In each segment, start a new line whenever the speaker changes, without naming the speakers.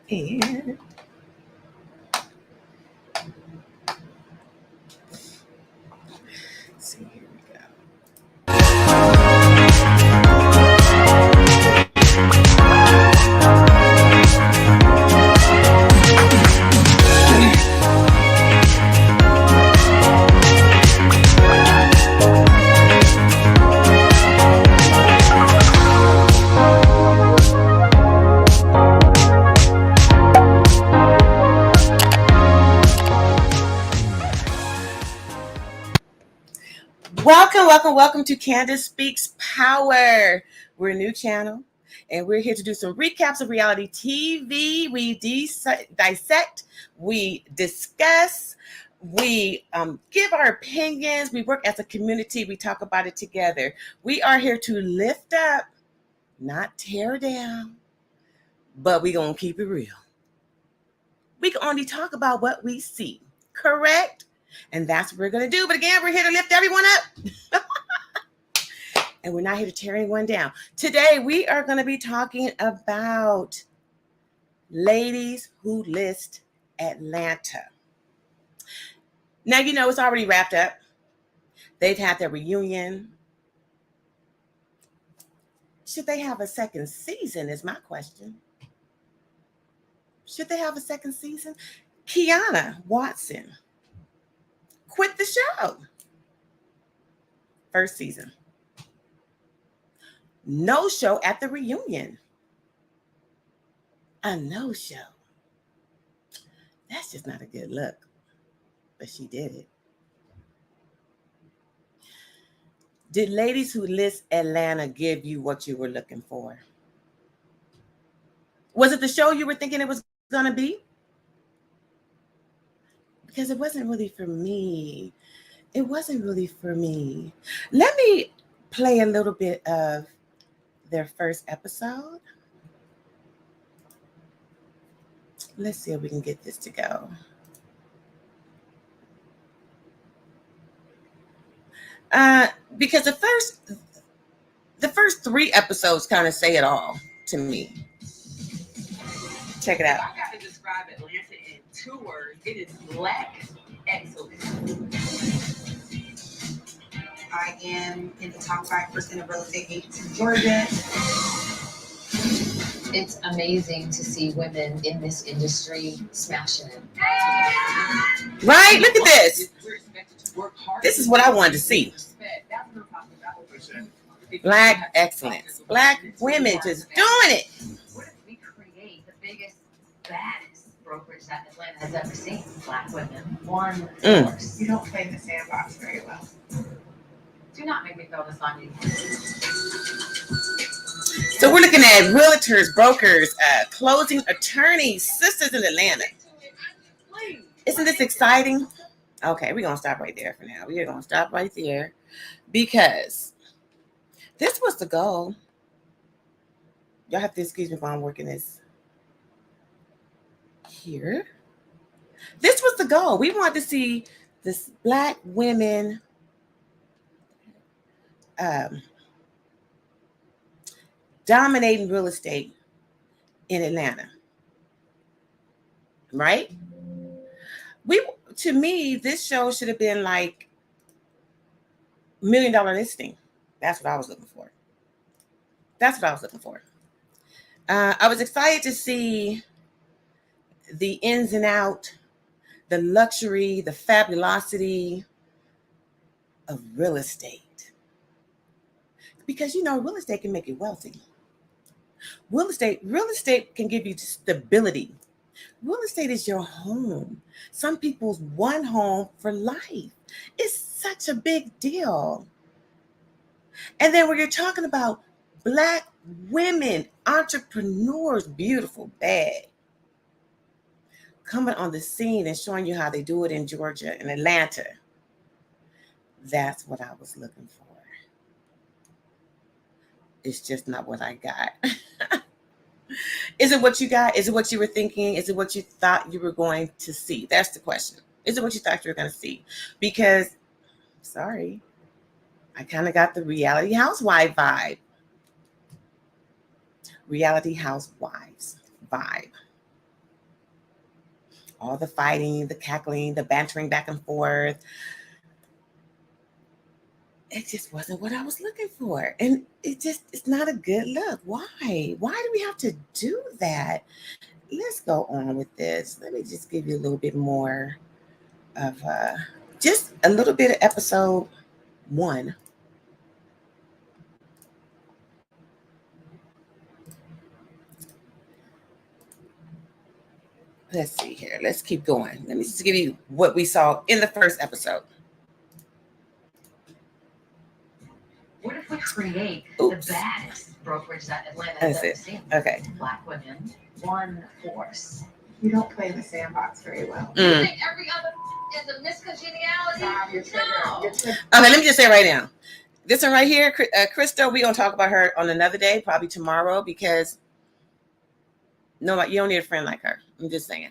And let's see, here we go. Welcome to Candace Speaks Power. We're a new channel, and we're here to do some recaps of reality TV. We dissect, we discuss, we give our opinions, we work as a community, we talk about it together. We are here to lift up, not tear down, but we're going to keep it real. We can only talk about what we see, correct? And that's what we're going to do. But again, we're here to lift everyone up. And we're not here to tear anyone down. Today, we are going to be talking about ladies who list Atlanta. Now, you know, it's already wrapped up. They've had their reunion. Should they have a second season is my question. Should they have a second season? Quiana Watson quit the show. First season. No show at the reunion. A no show. That's just not a good look. But she did it. Did ladies who list Atlanta give you what you were looking for? Was it the show you were thinking it was going to be? Because it wasn't really for me. It wasn't really for me. Let me play a little bit of their first episode. Let's see if we can get this to go. Because the first 3 episodes kind of say it all to me. Check it out.
I got to describe Atlanta in 2 words. It is black excellence.
I am in the top 5% of real estate agents in Georgia.
It's amazing to see women in this industry smashing it.
Right? Look at this. This is what I wanted to see. Black excellence. Black women just doing it.
What if we create the biggest, baddest brokerage that Atlanta has ever seen? Black women. One force.
You don't play in the sandbox very well.
Do not make me throw this on you.
So we're looking at realtors, brokers, closing attorneys, sisters in Atlanta. Isn't this exciting? Okay, we're going to stop right there for now. We're going to stop right there because this was the goal. Y'all have to excuse me while I'm working this here. This was the goal. We wanted to see this black women dominating real estate in Atlanta. Right? To me, this show should have been like $1 million listing. That's what I was looking for. I was excited to see the ins and out, the luxury, the fabulosity of real estate. Because, you know, real estate can make you wealthy. Real estate can give you stability. Real estate is your home. Some people's one home for life. It's such a big deal. And then when you're talking about black women, entrepreneurs, beautiful, bad, coming on the scene and showing you how they do it in Georgia and Atlanta, that's what I was looking for. It's just not what I got. Is it what you got? Is it what you were thinking? Is it what you thought you were going to see? That's the question. Is it what you thought you were going to see? Because, sorry, I kind of got the reality housewife vibe. Reality housewives vibe. All the fighting, the cackling, the bantering back and forth. It just wasn't what I was looking for. And it's not a good look. Why? Why do we have to do that? Let's go on with this. Let me just give you a little bit more of just a little bit of episode 1. Let's see here. Let's keep going. Let me just give you what we saw in the first episode.
What if we create
Oops.
the baddest brokerage that Atlanta has
That's
ever
it.
seen?
Okay.
Black women, one force.
You don't play in the sandbox very well.
You think every other is a miscongeniality?
Bob, you're triggered.
No.
You're triggered.
Okay, let me just say right now. This one right here, Crystal, we're going to talk about her on another day, probably tomorrow, because no, you don't need a friend like her. I'm just saying.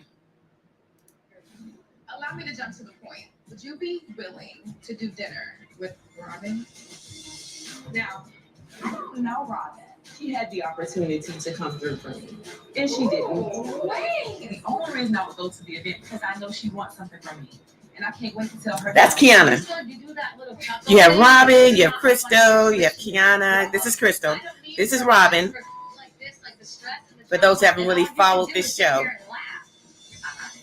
Allow me to jump to the point. Would you be willing to do dinner with Robin?
Now, I don't know Robin. She had the opportunity to come through for me, and she didn't.
Wait.
The only reason I would go to the event because I know she wants something from me, and I can't wait to tell her.
That's Quiana.
You do that little couple
You have
thing.
Robin, you have Crystal, you have Quiana. This is Crystal.
I don't need
This is
her
Robin.
like this, like the stress and the
For those who
drama,
haven't
and
really
all you can
followed
do
this
is sit
show.
here and laugh. I'm out of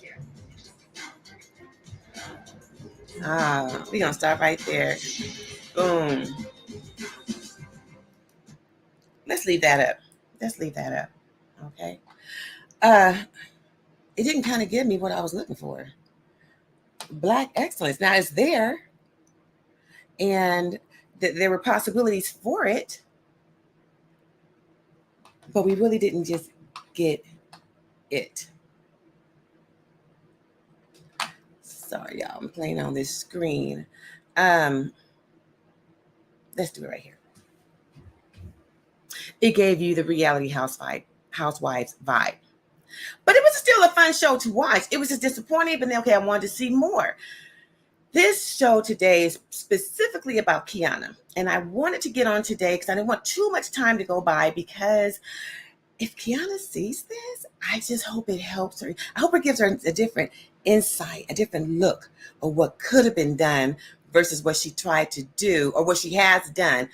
here.
We're going to start right there. Boom. Let's leave that up. Okay. It didn't kind of give me what I was looking for. Black excellence. Now it's there, and there were possibilities for it, but we really didn't just get it. Sorry, y'all. I'm playing on this screen. Let's do it right here. It gave you the reality housewives vibe. But it was still a fun show to watch. It was just disappointing, but then, okay, I wanted to see more. This show today is specifically about Quiana. And I wanted to get on today because I didn't want too much time to go by, because if Quiana sees this, I just hope it helps her. I hope it gives her a different insight, a different look of what could have been done versus what she tried to do or what she has done.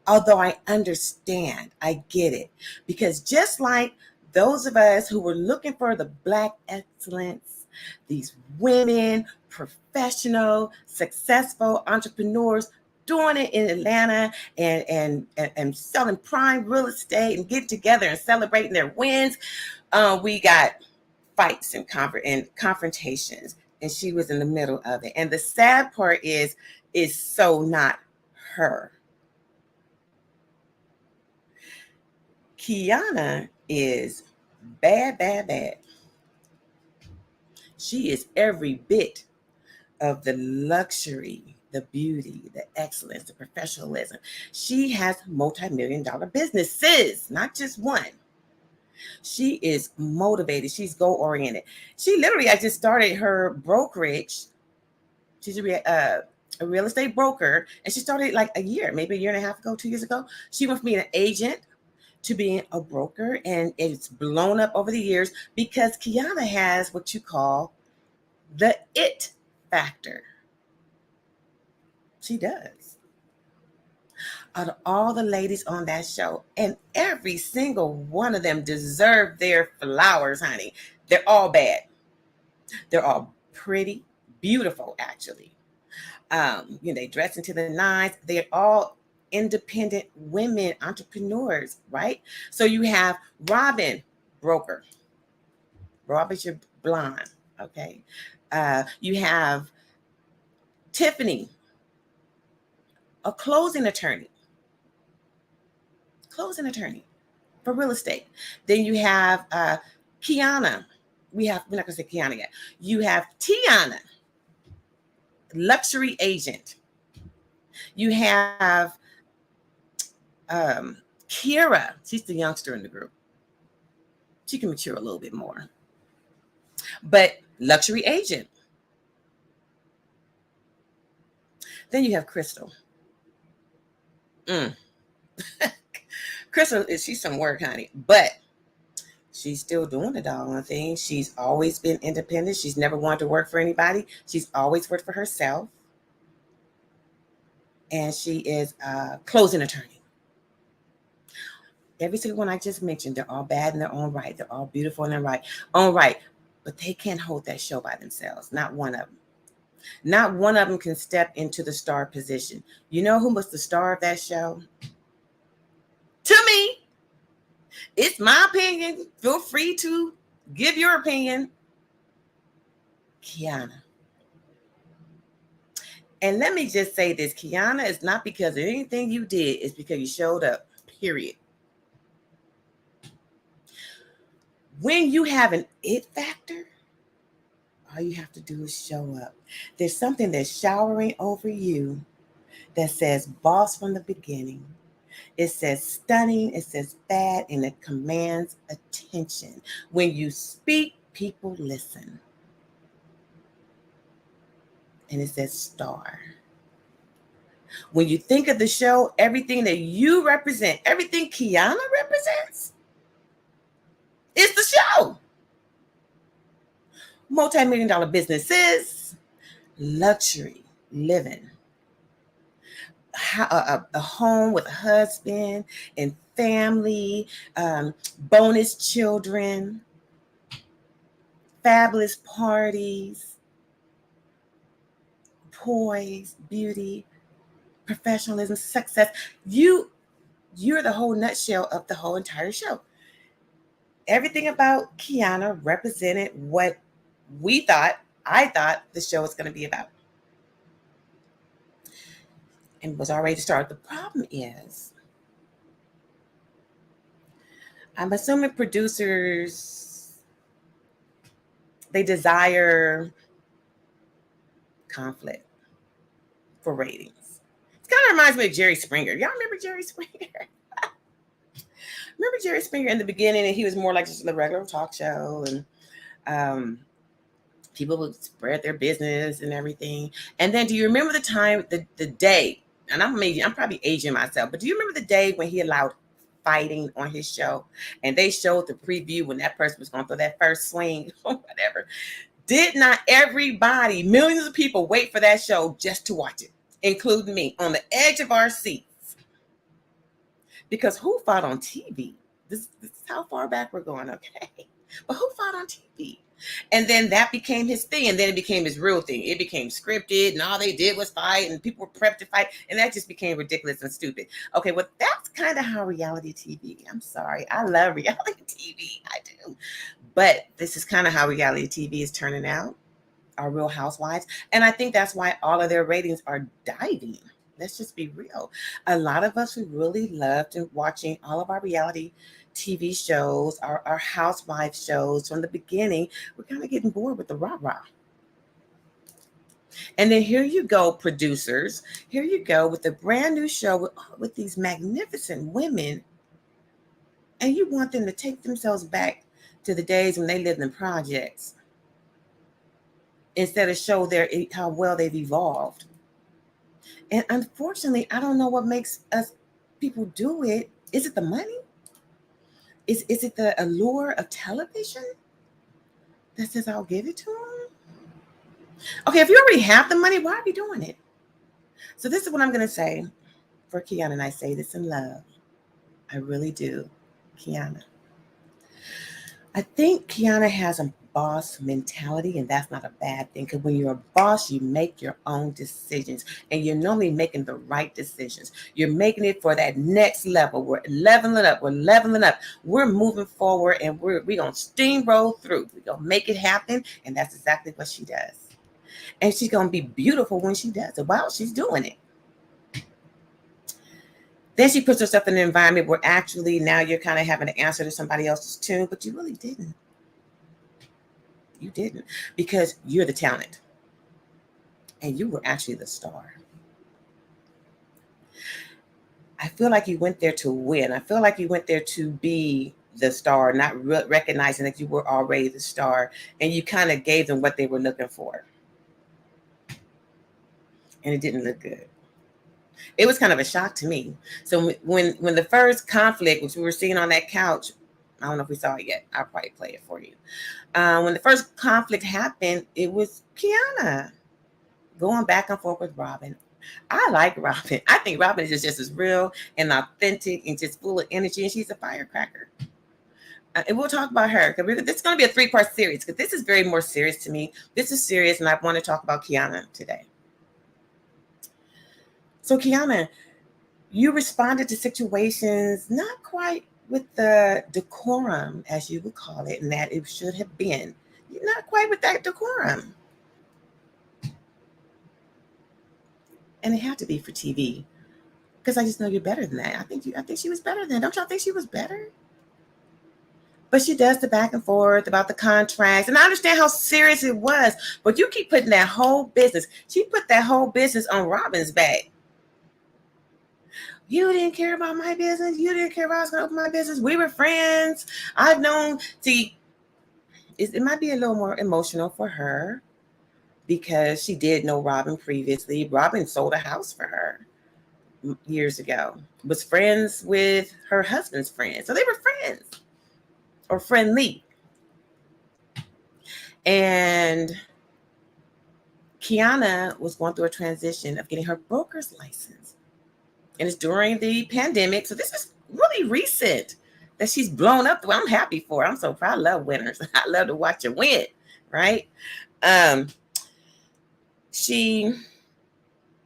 Although I understand, I get it. Because just like those of us who were looking for the Black excellence, these women, professional, successful entrepreneurs doing it in Atlanta and selling prime real estate and getting together and celebrating their wins, we got fights and confrontations, and she was in the middle of it. And the sad part is so not her. Quiana is bad. She is every bit of the luxury, the beauty, the excellence, the professionalism. She has multi-million-dollar businesses, not just one. She is motivated. She's goal-oriented. She literally, I just started her brokerage. She's a real estate broker, and she started like maybe a year and a half ago, 2 years ago. She went from being an agent to being a broker, and it's blown up over the years because Quiana has what you call the it factor. She does. Out of all the ladies on that show, and every single one of them deserve their flowers, honey. They're all bad. They're all pretty, beautiful, actually. They dress into the nines. They're all independent women, entrepreneurs, right? So you have Robin, broker. Robin's your blonde, okay? You have Tiffany, a closing attorney for real estate. Then you have Quiana. We're not going to say Quiana yet. You have Tiana, luxury agent. You have Kira. She's the youngster in the group. She can mature a little bit more. But luxury agent. Then you have Crystal. Crystal, she's some work, honey. But She's still doing the doggone thing. She's always been independent. She's never wanted to work for anybody. She's always worked for herself. And she is a closing attorney. Every single one I just mentioned, they're all bad in their own right. They're all beautiful in their own right. But they can't hold that show by themselves. Not one of them. Not one of them can step into the star position. You know who was the star of that show? To me, it's my opinion. Feel free to give your opinion. Quiana. And let me just say this. Quiana is not because of anything you did. It's because you showed up. Period. When you have an it factor, all you have to do is show up. There's something that's showering over you that says boss from the beginning. It says stunning, it says bad, and it commands attention. When you speak, people listen. And it says star. When you think of the show, everything that you represent, everything Quiana represents, is the show. Multi-million-dollar businesses, luxury living, a home with a husband and family, bonus children, fabulous parties, poise, beauty, professionalism, success. You're the whole nutshell of the whole entire show. Everything about Quiana represented what I thought the show was going to be about. And was already to start. The problem is, I'm assuming producers, they desire conflict for ratings. It kind of reminds me of Jerry Springer. Y'all remember Jerry Springer? Remember Jerry Springer in the beginning, and he was more like just a regular talk show, and people would spread their business and everything. And then do you remember the time, the day, and I'm probably aging myself, but do you remember the day when he allowed fighting on his show? And they showed the preview when that person was going to throw that first swing or whatever. Did not everybody, millions of people, wait for that show just to watch it, including me, on the edge of our seats? Because who fought on TV? This is how far back we're going, okay? But who fought on TV? And then that became his thing, and then it became his real thing. It became scripted, and all they did was fight, and people were prepped to fight, and that just became ridiculous and stupid. Okay, well, that's kind of how reality TV, I'm sorry, I love reality TV, I do. But this is kind of how reality TV is turning out, our Real Housewives. And I think that's why all of their ratings are diving. Let's just be real. A lot of us who really loved watching all of our reality TV shows, our housewife shows from the beginning, we're kind of getting bored with the rah-rah. And then here you go, producers. Here you go with a brand new show with these magnificent women. And you want them to take themselves back to the days when they lived in projects instead of show how well they've evolved. And unfortunately, I don't know what makes us people do it. Is it the money? Is it the allure of television that says I'll give it to them? Okay, if you already have the money, why are you doing it? So this is what I'm going to say for Quiana, and I say this in love. I really do, Quiana. I think Quiana has a boss mentality, and that's not a bad thing, because when you're a boss, you make your own decisions, and you're normally making the right decisions. You're making it for that next level. We're leveling up. We're moving forward, and we're going to steamroll through. We're going to make it happen, and that's exactly what she does. And she's going to be beautiful when she does it while she's doing it. Then she puts herself in an environment where actually now you're kind of having to answer to somebody else's tune, but you really didn't. You didn't, because you're the talent. And you were actually the star. I feel like you went there to win. I feel like you went there to be the star, not recognizing that you were already the star. And you kind of gave them what they were looking for. And it didn't look good. It was kind of a shock to me. So when the first conflict, which we were seeing on that couch, I don't know if we saw it yet. I'll probably play it for you. When the first conflict happened, it was Quiana going back and forth with Robin. I like Robin. I think Robin is just as real and authentic and just full of energy, and she's a firecracker. And we'll talk about her because this is going to be a 3-part series because this is very more serious to me. This is serious, and I want to talk about Quiana today. So, Quiana, you responded to situations not quite with the decorum, as you would call it, and that it should have been. You're not quite with that decorum. And it had to be for TV because I just know you're better than that. I think she was better than that. Don't y'all think she was better? But she does the back and forth about the contracts. And I understand how serious it was, but you keep putting that whole business. She put that whole business on Robin's back. You didn't care about my business. You didn't care about I was going to open my business. We were friends. I've known, see, it might be a little more emotional for her because she did know Robin previously. Robin sold a house for her years ago, was friends with her husband's friend. So they were friends or friendly. And Quiana was going through a transition of getting her broker's license. And it's during the pandemic. So this is really recent that she's blown up. Well, I'm happy for her. I'm so proud. I love winners. I love to watch her win, right? She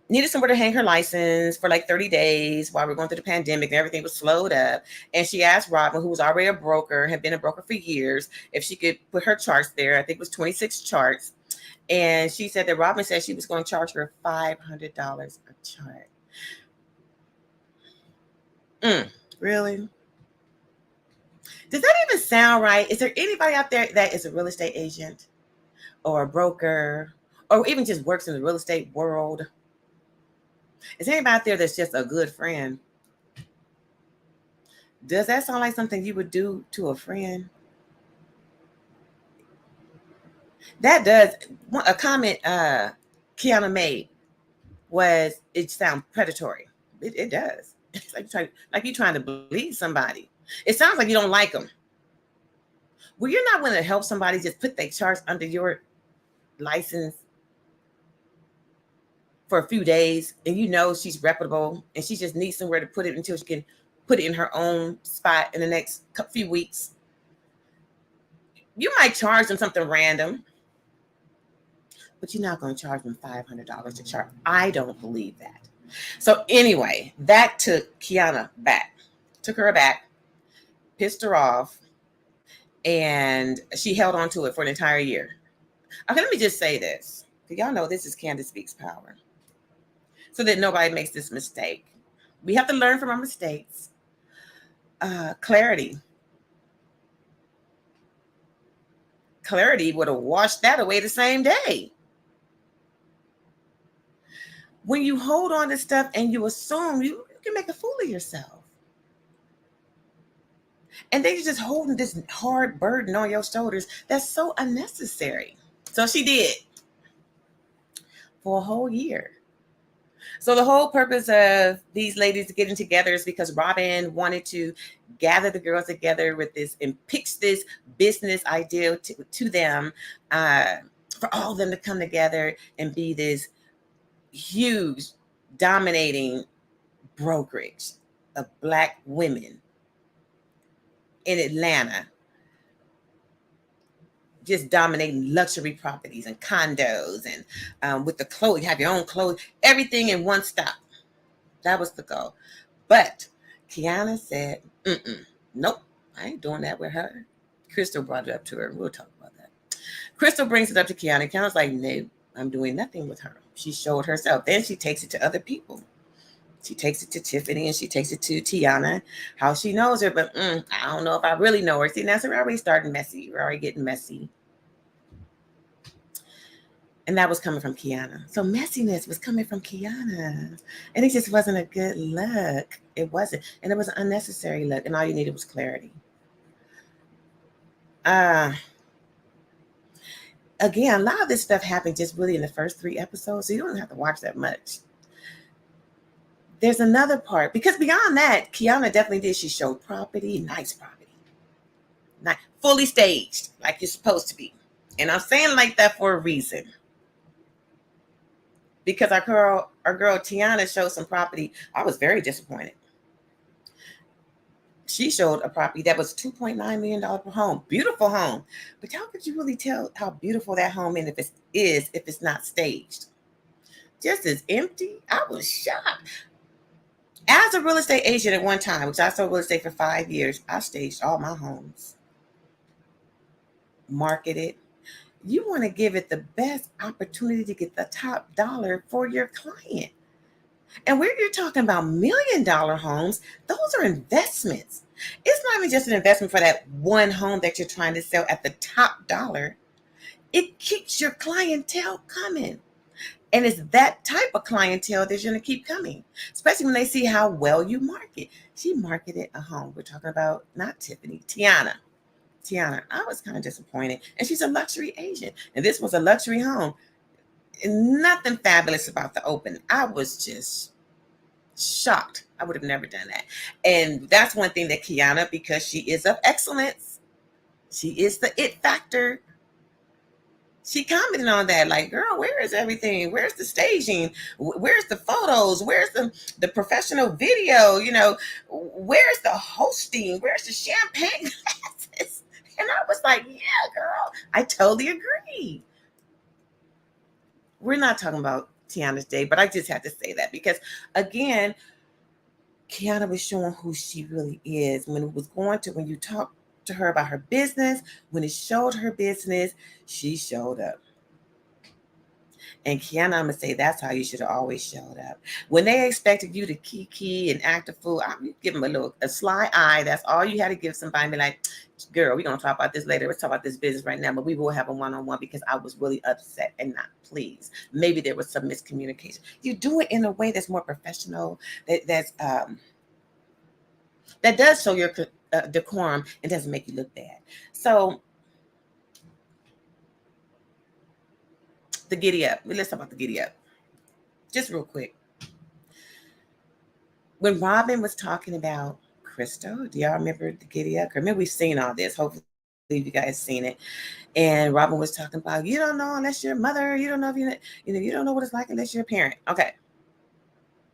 needed somewhere to hang her license for like 30 days while we're going through the pandemic and everything was slowed up. And she asked Robin, who was already a broker, had been a broker for years, if she could put her charts there. I think it was 26 charts. And she said that Robin said she was going to charge her $500 a chart. Really? Does that even sound right? Is there anybody out there that is a real estate agent or a broker or even just works in the real estate world? Is there anybody out there that's just a good friend? Does that sound like something you would do to a friend? That does. A comment Quiana made was, it sounds predatory. It does. It's like you're trying to bleed somebody. It sounds like you don't like them. Well, you're not willing to help somebody just put their charts under your license for a few days, and you know she's reputable, and she just needs somewhere to put it until she can put it in her own spot in the next few weeks. You might charge them something random, but you're not going to charge them $500 to chart. I don't believe that. So anyway, that took Quiana back, took her aback, pissed her off, and she held on to it for an entire year. Okay, let me just say this, because y'all know this is Candace Speaks Power, so that nobody makes this mistake. We have to learn from our mistakes. Clarity would have washed that away the same day. When you hold on to stuff and you assume, you can make a fool of yourself. And then you're just holding this hard burden on your shoulders that's so unnecessary. So she did for a whole year. So the whole purpose of these ladies getting together is because Robin wanted to gather the girls together with this and pitch this business idea to them, for all of them to come together and be this huge, dominating brokerage of Black women in Atlanta, just dominating luxury properties and condos and with the clothes, you have your own clothes, everything in one stop. That was the goal. But Quiana said, nope, I ain't doing that with her. Crystal brought it up to her. We'll talk about that. Crystal brings it up to Quiana. Quiana's like, no, I'm doing nothing with her. She showed herself. Then she takes it to other people. She takes it to Tiffany and she takes it to Tiana, how she knows her, but I don't know if I really know her. See, now so we're already starting messy. We're already getting messy. And that was coming from Quiana. So messiness was coming from Quiana. And it just wasn't a good look. It wasn't. And it was an unnecessary look. And all you needed was clarity. Again, a lot of this stuff happened just really in the first 3 episodes. So you don't have to watch that much. There's another part. Because beyond that, Quiana definitely did. She showed property, nice property. not fully staged like you're supposed to be. And I'm saying like that for a reason. Because our girl Tiana showed some property. I was very disappointed. She showed a property that was $2.9 million per home. Beautiful home. But how could you really tell how beautiful that home is if it's not staged? Just as empty. I was shocked. As a real estate agent at one time, which I sold real estate for 5 years, I staged all my homes. Marketed. You want to give it the best opportunity to get the top dollar for your client. And where you're talking about $1 million homes, those are investments. It's not even just an investment for that one home that you're trying to sell at the top dollar. It keeps your clientele coming. And it's that type of clientele that's going to keep coming, especially when they see how well you market. She marketed a home. We're talking about not Tiffany, Tiana. I was kind of disappointed. And she's a luxury agent. And this was a luxury home. And nothing fabulous about the open. I was just shocked. I would have never done that. And that's one thing that Quiana, because she is of excellence, she is the it factor. She commented on that, like, girl, where is everything? Where's the staging? Where's the photos? Where's the professional video? Where's the hosting? Where's the champagne glasses? And I was like, yeah, girl, I totally agree. We're not talking about Tiana's day, but I just had to say that because, again, Quiana was showing who she really is. When you talk to her about her business, when it showed her business, she showed up. And Quiana, I'm going to say that's how you should have always showed up. When they expected you to kiki and act a fool, I would give them a sly eye. That's all you had to give somebody. Be like, girl, we're going to talk about this later. Let's talk about this business right now. But we will have a one-on-one because I was really upset and not pleased. Maybe there was some miscommunication. You do it in a way that's more professional, that does show your decorum and doesn't make you look bad. So the giddy up. Let's talk about the giddy up. Just real quick. When Robin was talking about Crystal, do y'all remember the giddy up? Remember, we've seen all this. Hopefully you guys seen it. And Robin was talking about, you don't know unless you're a mother. You don't know if you don't know what it's like unless you're a parent. Okay.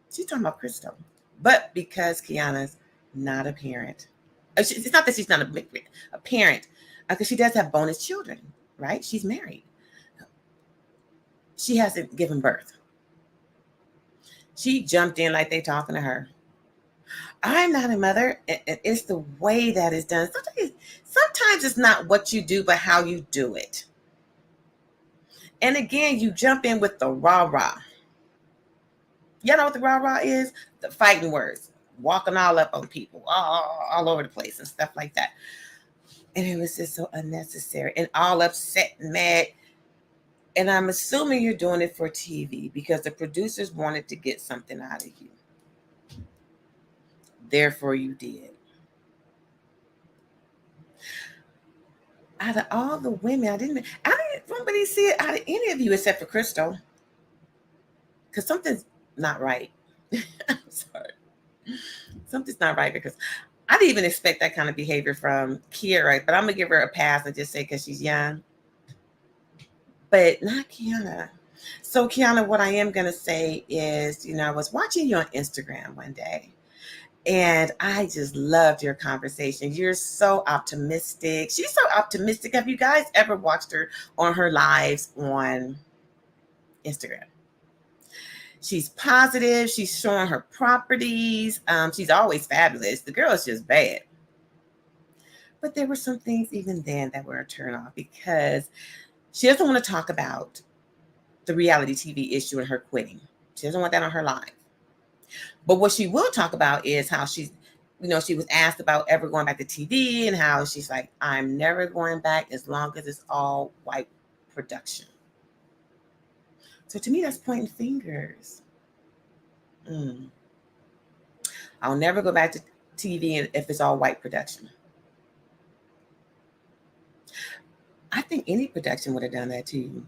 She's talking about Crystal. But because Quiana's not a parent, it's not that she's not a parent, because she does have bonus children, right? She's married. She hasn't given birth. She jumped in like they talking to her. I'm not a mother. It's the way that is done. Sometimes it's not what you do, but how you do it. And again, you jump in with the rah-rah. Y'all know what the rah-rah is? The fighting words. Walking all up on people, all over the place and stuff like that. And it was just so unnecessary and all upset and mad. And I'm assuming you're doing it for TV because the producers wanted to get something out of you. Therefore, you did. Out of all the women, I didn't really see it out of any of you except for Crystal. Because something's not right. I'm sorry. Something's not right because I didn't even expect that kind of behavior from Kiera, but I'm going to give her a pass and just say because she's young. But not Quiana. So, Quiana, what I am going to say is, I was watching you on Instagram one day. And I just loved your conversation. You're so optimistic. She's so optimistic. Have you guys ever watched her on her lives on Instagram? She's positive. She's showing her properties. She's always fabulous. The girl is just bad. But there were some things even then that were a turn off because she doesn't want to talk about the reality TV issue and her quitting. She doesn't want that on her live. But what she will talk about is how she's, she was asked about ever going back to TV and how she's like, I'm never going back as long as it's all white production. So to me, that's pointing fingers. I'll never go back to TV if it's all white production. I think any production would have done that to you.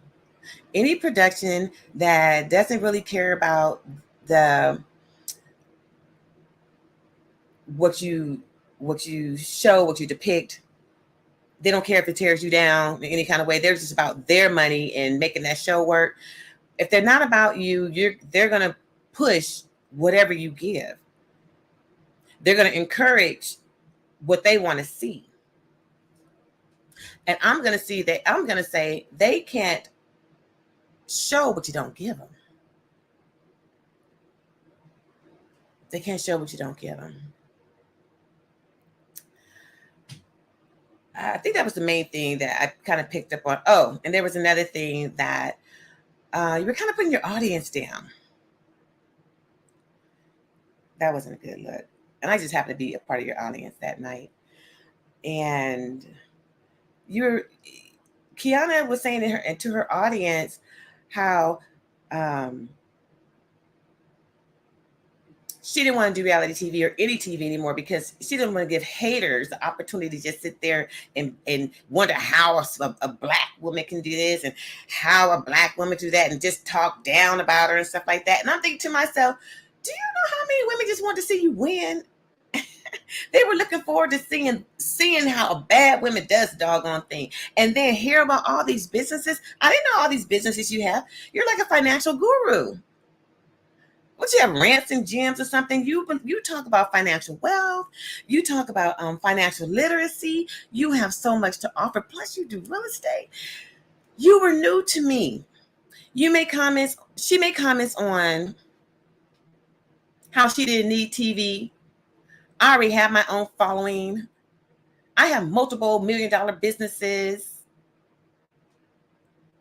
Any production that doesn't really care about what you show, what you depict, They don't care if it tears you down in any kind of way. They're just about their money and making that show work. If they're not about you, they're going to push whatever you give. They're going to encourage what they want to see. And I'm going to say they can't show what you don't give them. They can't show what you don't give them. I think that was the main thing that I kind of picked up on. Oh, and there was another thing that you were kind of putting your audience down. That wasn't a good look. And I just happened to be a part of your audience that night. And Quiana was saying to her audience how she didn't want to do reality TV or any TV anymore because she didn't want to give haters the opportunity to just sit there and wonder how a black woman can do this and how a black woman do that and just talk down about her and stuff like that. And I'm thinking to myself, do you know how many women just want to see you win? They were looking forward to seeing how a bad woman does the doggone thing. And then hear about all these businesses. I didn't know all these businesses you have. You're like a financial guru. What, you have rants and gyms or something? You talk about financial wealth. You talk about financial literacy. You have so much to offer. Plus, you do real estate. You were new to me. She made comments on how she didn't need TV. I already have my own following. I have multiple $1 million businesses.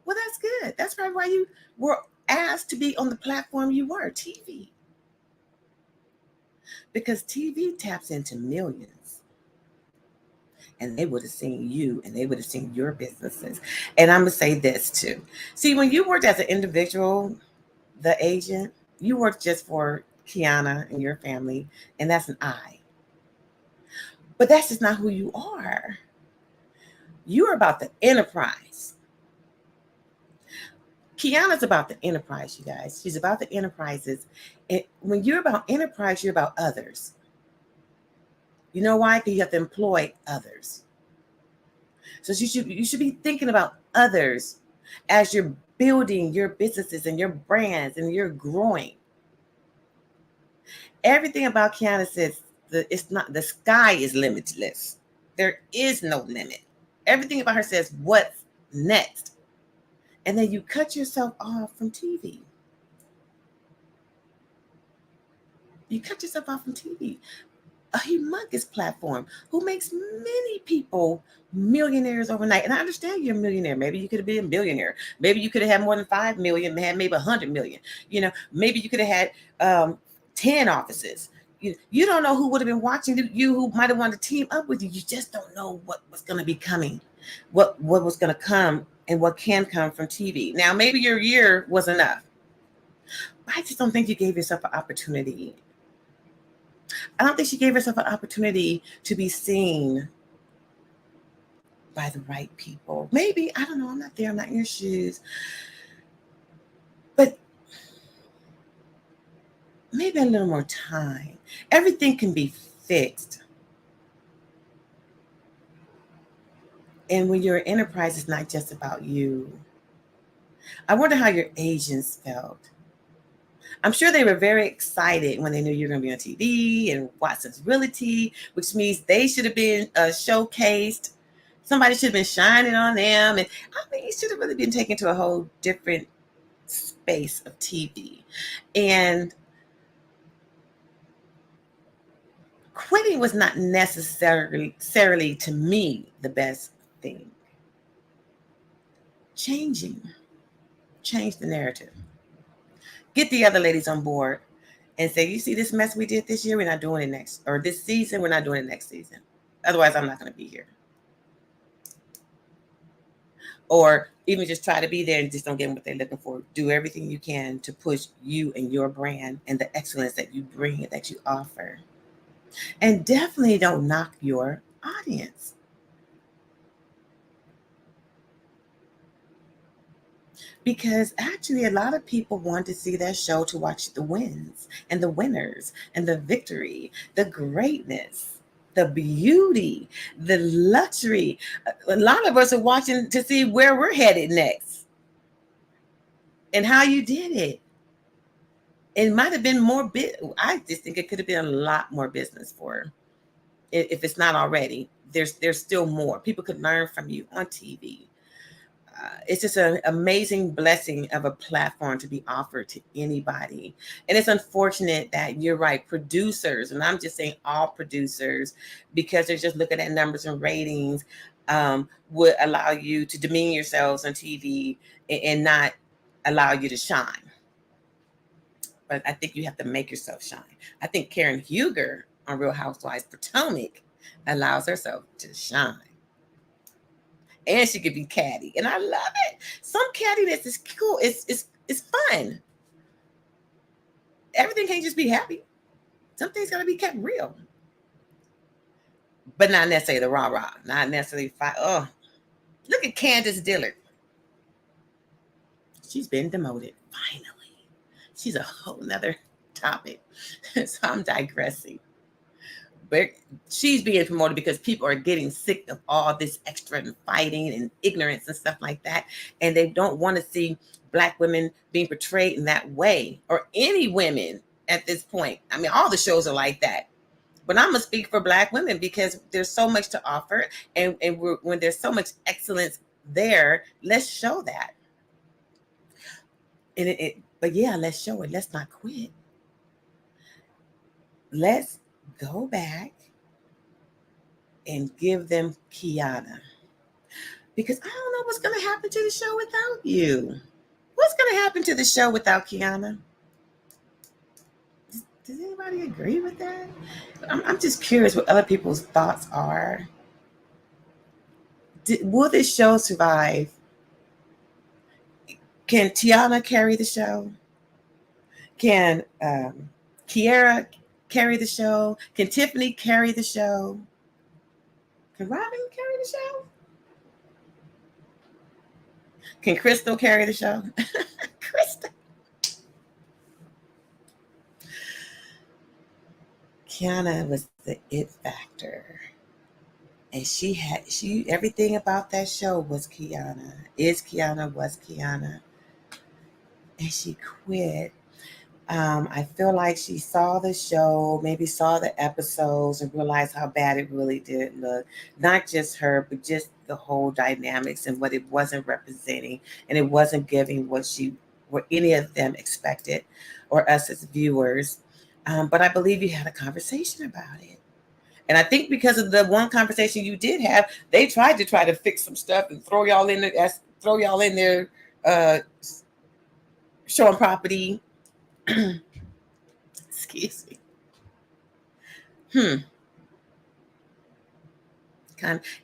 Well, that's good. That's probably why you were asked to be on the platform you were, TV. Because TV taps into millions. And they would have seen you and they would have seen your businesses. And I'm going to say this too. See, when you worked as an individual, the agent, you worked just for Quiana and your family, and that's an I. But that's just not who you are. You're about the enterprise. Quiana's about the enterprise, you guys. She's about the enterprises. And when you're about enterprise, you're about others. You know why? Because you have to employ others. So you should be thinking about others as you're building your businesses and your brands and you're growing. Everything about Quiana says the sky is limitless. There is no limit. Everything about her says what's next. And then you cut yourself off from TV. You cut yourself off from TV. A humongous platform who makes many people millionaires overnight. And I understand you're a millionaire. Maybe you could have been a billionaire. Maybe you could have had more than 5 million, had maybe 100 million. You know, maybe you could have had 10 offices. You don't know who would have been watching you, who might have wanted to team up with you. You just don't know what was going to be coming, what was going to come and what can come from TV. Now, maybe your year was enough. I just don't think you gave yourself an opportunity. I don't think she gave herself an opportunity to be seen by the right people. Maybe, I don't know. I'm not there. I'm not in your shoes. But maybe a little more time. Everything can be fixed. And when you're an enterprise, it's not just about you. I wonder how your agents felt. I'm sure they were very excited when they knew you were going to be on TV and Watson's Realty, which means they should have been showcased. Somebody should have been shining on them. And I mean, it should have really been taken to a whole different space of TV. And quitting was not necessarily to me the best thing. Change the narrative. Get the other ladies on board and say, you see this mess we did this year, we're not doing it next, or this season, we're not doing it next season. Otherwise, I'm not going to be here. Or even just try to be there and just don't get them what they're looking for. Do everything you can to push you and your brand and the excellence that you bring, that you offer. And definitely don't knock your audience. Because actually a lot of people want to see that show to watch the wins and the winners and the victory, the greatness. the beauty, the luxury. A lot of us are watching to see where we're headed next and how you did it. It might have been more I just think it could have been a lot more business for her. If it's not already. There's still more. People could learn from you on TV. It's just an amazing blessing of a platform to be offered to anybody. And it's unfortunate that you're right, producers, and I'm just saying all producers, because they're just looking at numbers and ratings, would allow you to demean yourselves on TV and not allow you to shine. But I think you have to make yourself shine. I think Karen Huger on Real Housewives Potomac allows herself to shine. And she could be catty, and I love it. Some cattiness is cool. It's fun. Everything can't just be happy. Some things gotta be kept real, but not necessarily the rah rah. Not necessarily fight. Oh, look at Candace Dillard. She's been demoted finally. She's a whole nother topic, so I'm digressing. But she's being promoted because people are getting sick of all this extra and fighting and ignorance and stuff like that. And they don't want to see Black women being portrayed in that way, or any women at this point. I mean, all the shows are like that. But I'm going to speak for Black women because there's so much to offer. And when there's so much excellence there, let's show that. But yeah, let's show it. Let's not quit. Let's go back and give them Quiana. Because I don't know what's going to happen to the show without you. What's going to happen to the show without Quiana? Does anybody agree with that? I'm just curious what other people's thoughts are. Will this show survive? Can Tiana carry the show? Can Kiera carry the show? Can Tiffany carry the show? Can Robin carry the show? Can Crystal carry the show? Crystal. Quiana was the it factor. And she everything about that show was Quiana. Was Quiana. And she quit. I feel like she saw the show, maybe saw the episodes and realized how bad it really did look. Not just her, but just the whole dynamics and what it wasn't representing, and it wasn't giving what any of them expected, or us as viewers. But I believe you had a conversation about it. And I think because of the one conversation you did have, they tried to fix some stuff and throw y'all in there, showing property. Excuse me.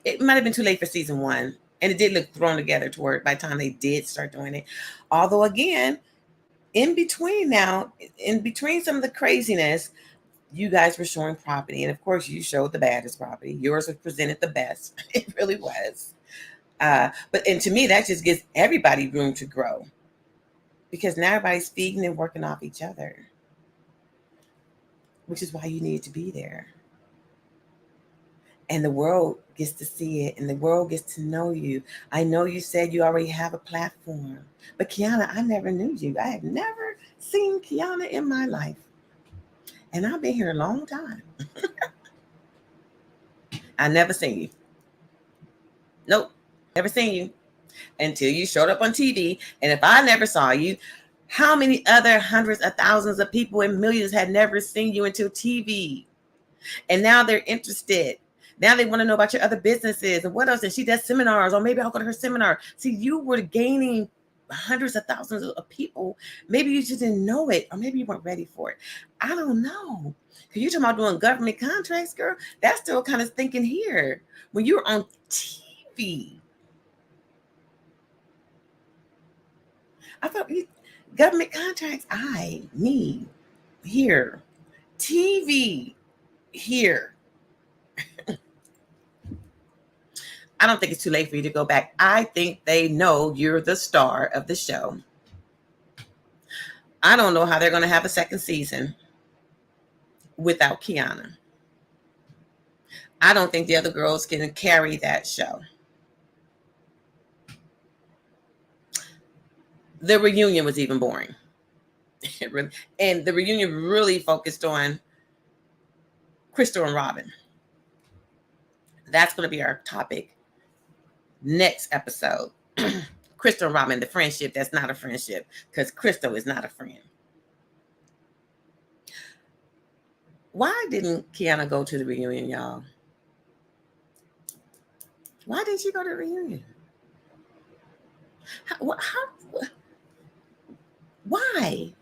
It might have been too late for season 1, and it did look thrown together toward by the time they did start doing it. Although again, in between some of the craziness, you guys were showing property, and of course you showed the baddest property. Yours was presented the best. It really was. But to me, that just gives everybody room to grow, because now everybody's feeding and working off each other, which is why you need to be there. And the world gets to see it, and the world gets to know you. I know you said you already have a platform, but Quiana, I never knew you. I have never seen Quiana in my life. And I've been here a long time. I never seen you. Nope, never seen you until you showed up on TV. And if I never saw you, how many other hundreds of thousands of people and millions had never seen you until TV? And now they're interested. Now they want to know about your other businesses and what else. And she does seminars, or maybe I'll go to her seminar. See, you were gaining hundreds of thousands of people. Maybe you just didn't know it, or maybe you weren't ready for it. I don't know. Because you're talking about doing government contracts, girl. That's still kind of thinking here. When you're on TV, I thought government contracts, me, here. TV, here. I don't think it's too late for you to go back. I think they know you're the star of the show. I don't know how they're going to have a second season without Quiana. I don't think the other girls can carry that show. The reunion was even boring. And the reunion really focused on Crystal and Robin. That's going to be our topic next episode. Crystal and Robin, the friendship that's not a friendship, because Crystal is not a friend. Why didn't Quiana go to the reunion, y'all? Why didn't she go to the reunion? Why?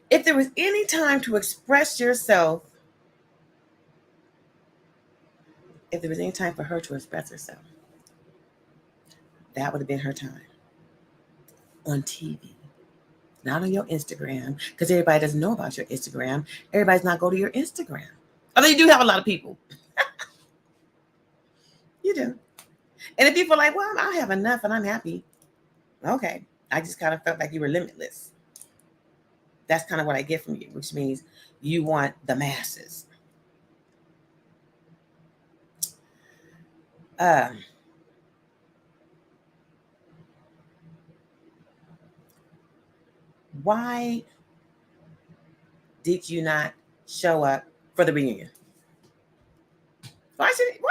If there was any time to express yourself, if there was any time for her to express herself, that would have been her time. On TV. Not on your Instagram, because everybody doesn't know about your Instagram. Everybody's not go to your Instagram. Although you do have a lot of people. You do. And if people are like, well, I have enough and I'm happy. Okay. I just kind of felt like you were limitless. That's kind of what I get from you, which means you want the masses. Why did you not show up for the reunion? Why you didn't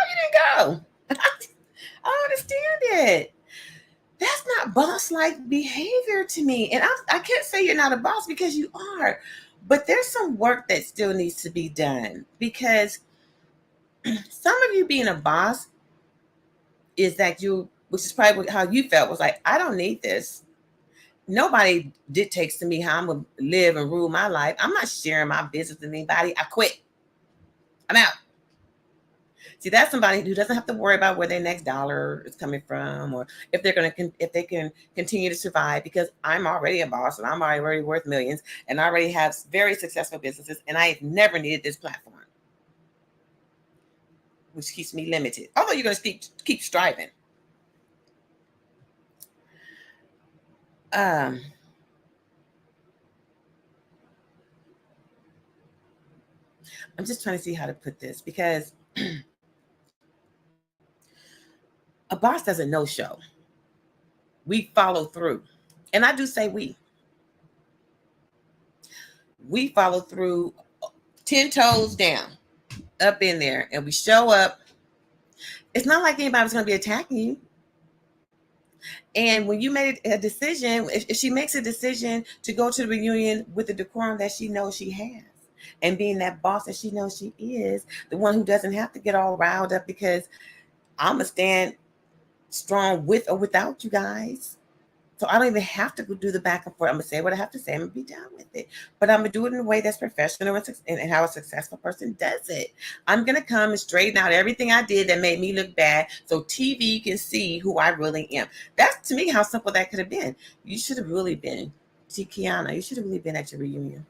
go? I don't understand it. That's not boss-like behavior to me. And I can't say you're not a boss, because you are. But there's some work that still needs to be done, because some of you being a boss is that you, which is probably how you felt, was like, I don't need this. Nobody dictates to me how I'm going to live and rule my life. I'm not sharing my business with anybody. I quit. I'm out. See, that's somebody who doesn't have to worry about where their next dollar is coming from, or if they can continue to survive, because I'm already a boss and I'm already worth millions and I already have very successful businesses, and I have never needed this platform, which keeps me limited. Although you're going to keep striving. I'm just trying to see how to put this, because a boss doesn't no show. We follow through. And I do say we follow through 10 toes down, up in there, and we show up. It's not like anybody's going to be attacking you. And when you made a decision, if she makes a decision to go to the reunion with the decorum that she knows she has, and being that boss that she knows she is, the one who doesn't have to get all riled up because I'm going to stand strong with or without you guys. So I don't even have to go do the back and forth. I'm going to say what I have to say. I'm going to be done with it. But I'm going to do it in a way that's professional and how a successful person does it. I'm going to come and straighten out everything I did that made me look bad so TV can see who I really am. That's, to me, how simple that could have been. You should have really been, Quiana, you should have really been at your reunion.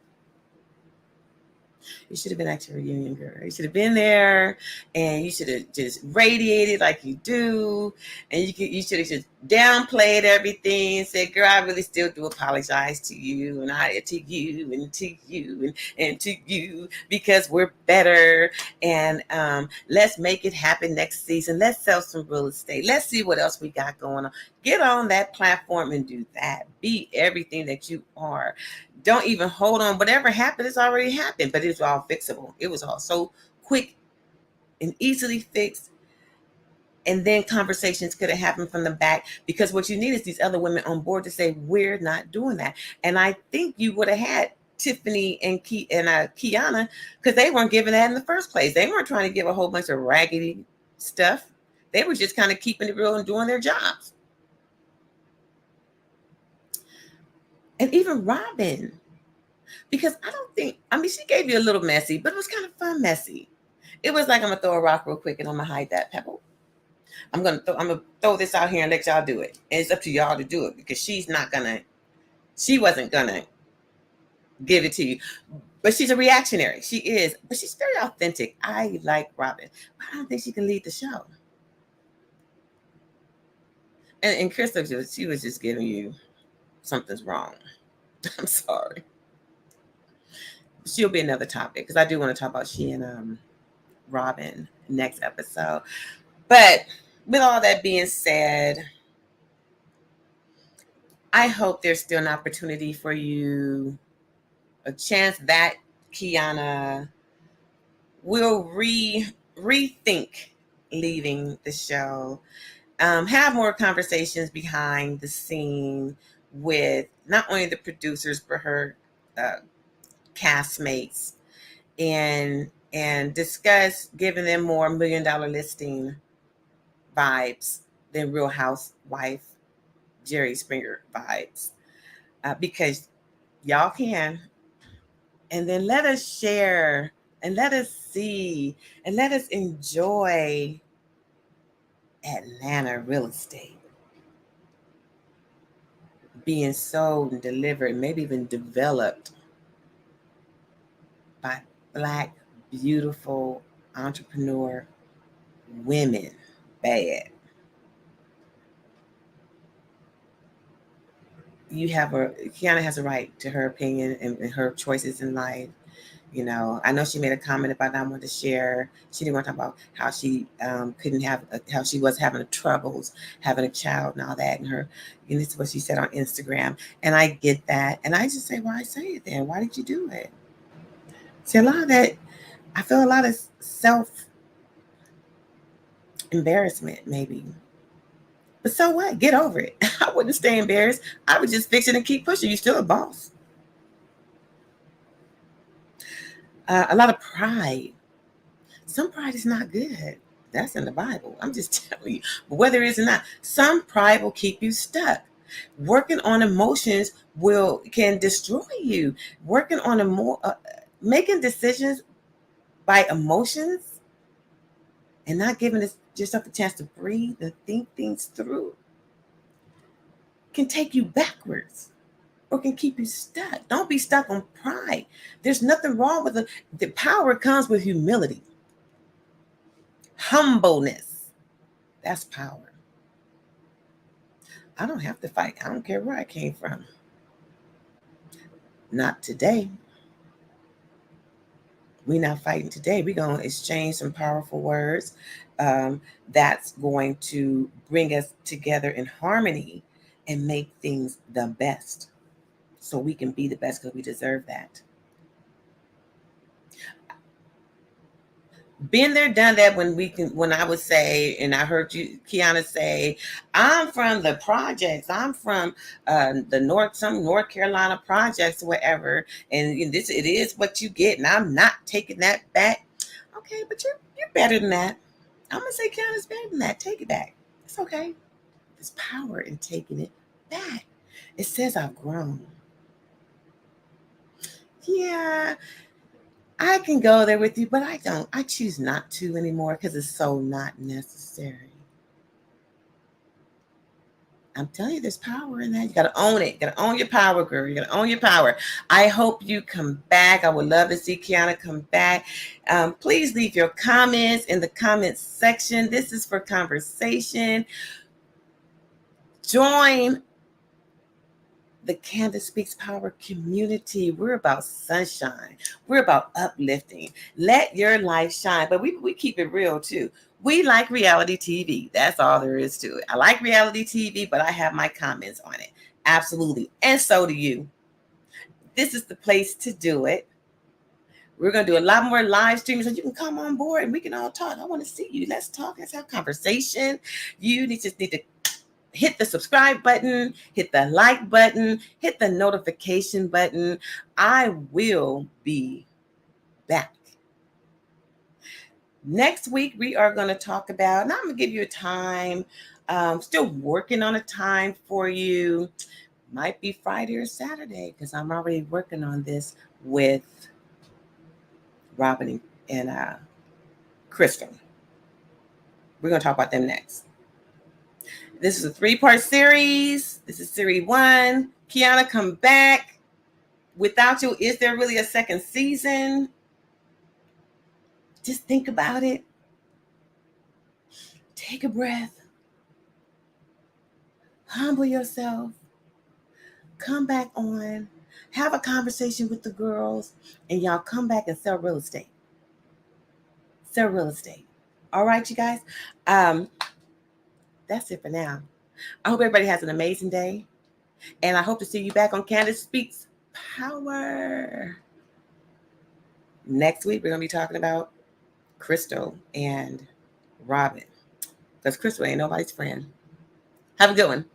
You should have been at your reunion, girl. You should have been there, and you should have just radiated like you do, and you should have just downplayed everything and said, girl, I really still do apologize to you, and to you and to you and to you, because we're better, and let's make it happen next season. Let's sell some real estate. Let's see what else we got going on. Get on that platform and do that. Be everything that you are. Don't even hold on. Whatever happened, it's already happened, but it was all fixable. It was all so quick and easily fixed. And then conversations could have happened from the back, because what you need is these other women on board to say, we're not doing that. And I think you would have had Tiffany and Quiana, because they weren't giving that in the first place. They weren't trying to give a whole bunch of raggedy stuff. They were just kind of keeping it real and doing their jobs. And even Robin, because she gave you a little messy, but it was kind of fun messy. It was like, I'm going to throw a rock real quick and I'm going to hide that pebble. I'm going to throw this out here and let y'all do it. And it's up to y'all to do it, because she wasn't going to give it to you. But she's a reactionary. She is. But she's very authentic. I like Robin. But I don't think she can lead the show. And Crystal, she was just giving you something's wrong. I'm sorry. She'll be another topic, because I do want to talk about she and Robin next episode. But with all that being said, I hope there's still an opportunity for you, a chance that Quiana will rethink leaving the show. Have more conversations behind the scene with not only the producers but her castmates, and discuss giving them more $1 Million Listing vibes than Real Housewife Jerry Springer vibes, because y'all can. And then let us share and let us see and let us enjoy Atlanta real estate being sold and delivered, maybe even developed by Black, beautiful entrepreneur women. Bad. Kiana has a right to her opinion and her choices in life. I know she made a comment about not wanting to share. She didn't want to talk about how she couldn't have, how she was having troubles having a child and all that. And this is what she said on Instagram. And I get that. And I just say, why say it then? Why did you do it? See, a lot of that, I feel a lot of self embarrassment, maybe. But so what? Get over it. I wouldn't stay embarrassed. I would just fix it and keep pushing. You're still a boss. A lot of pride. Some pride is not good. That's in the Bible. I'm just telling you. But whether it is or not, some pride will keep you stuck. Working on emotions can destroy you. Working on making decisions by emotions and not giving yourself a chance to breathe and think things through can take you backwards or can keep you stuck. Don't be stuck on pride. There's nothing wrong with it. The power comes with humility. Humbleness. That's power. I don't have to fight. I don't care where I came from. Not today. We're not fighting today. We're going to exchange some powerful words that's going to bring us together in harmony and make things the best so we can be the best because we deserve that. Been there, done that. When I would say, and I heard you, Quiana, say, I'm from the projects. I'm from some North Carolina projects, whatever. And it is what you get, and I'm not taking that back. Okay, but you're better than that. I'm gonna say Quiana's better than that. Take it back. It's okay. There's power in taking it back. It says I've grown. Yeah. I can go there with you, but I don't. I choose not to anymore because it's so not necessary. I'm telling you, there's power in that. You got to own it. You got to own your power, girl. You got to own your power. I hope you come back. I would love to see Quiana come back. Please leave your comments in the comments section. This is for conversation. Join the Candace Speaks Power community. We're about sunshine. We're about uplifting. Let your light shine. But we keep it real too. We like reality TV. That's all there is to it. I like reality TV, but I have my comments on it. Absolutely. And so do you. This is the place to do it. We're going to do a lot more live streams so you can come on board and we can all talk. I want to see you. Let's talk. Let's have conversation. You just need to hit the subscribe button, hit the like button, hit the notification button. I will be back. Next week, we are going to talk about, now I'm going to give you a time. Still working on a time for you. Might be Friday or Saturday because I'm already working on this with Robin and Crystal. We're going to talk about them next. This is a 3-part series. This is series 1. Quiana, come back. Without you, is there really a second season? Just think about it. Take a breath. Humble yourself. Come back on. Have a conversation with the girls. And y'all come back and sell real estate. sell real estate. All right, you guys. That's it for now. I hope everybody has an amazing day. And I hope to see you back on Candace Speaks Power. Next week, we're going to be talking about Crystal and Robin. Because Crystal ain't nobody's friend. Have a good one.